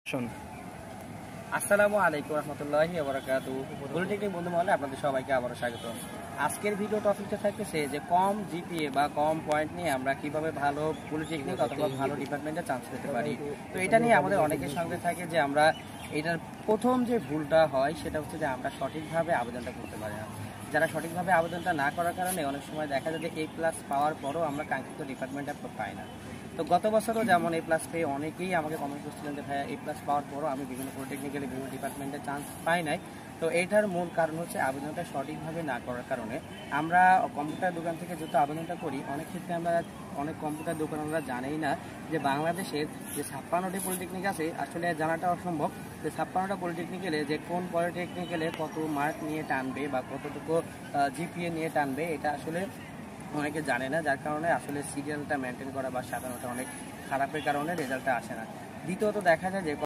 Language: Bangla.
শোন। আসসালামু আলাইকুম রহমতুল্লাহি ওয়া বারাকাতুহু। পলিটেকনিক বন্ধু মহলে আপনাদের সবাইকে আবারও স্বাগত। আজকের ভিডিও টপিকটা থাকতেছে যে কম জিপিএ বা কম পয়েন্ট নিয়ে আমরা কিভাবে ভালো পলিটেকনিক অথবা ভালো ডিপার্টমেন্টে চান্স পেতে পারি। তো এটা নিয়ে আমাদের অনেকের সঙ্গে থাকে যে আমরা এটার প্রথম যে ভুলটা হয় সেটা হচ্ছে যে আমরা সঠিকভাবে আবেদনটা করতে পারি না। যারা সঠিকভাবে আবেদনটা না করার কারণে অনেক সময় দেখা যায় যে A+ পাওয়ার পরও আমরা কাঙ্ক্ষিত ডিপার্টমেন্টটা পাই না। তো গত বছরও যেমন A+ পেয়ে অনেকেই আমাকে কমেন্ট করছিলেন যে ভাইয়া A+ পাওয়ার পরও আমি বিভিন্ন পলিটেকনিক্যালি বিভিন্ন ডিপার্টমেন্টে চান্স পাই নাই। তো এটার মূল কারণ হচ্ছে আবেদনটা সঠিকভাবে না করার কারণে। আমরা কম্পিউটার দোকান থেকে যত আবেদনটা করি অনেক ক্ষেত্রে আমরা অনেক কম্পিউটার দোকান আমরা জানেই না যে বাংলাদেশের যে 56টি পলিটেকনিক আছে আসলে জানাটা অসম্ভব যে 56টা পলিটেকনিক্যালে যে কোন পলিটেকনিক্যালে কত মার্ক নিয়ে টানবে বা কতটুকু জিপিএ নিয়ে টানবে এটা আসলে অনেকে জানে না, যার কারণে আসলে সিরিয়ালটা মেনটেন করা বা সাজানোটা অনেক খারাপের কারণে রেজাল্টটা আসে না। দ্বিতীয়ত দেখা যায় যে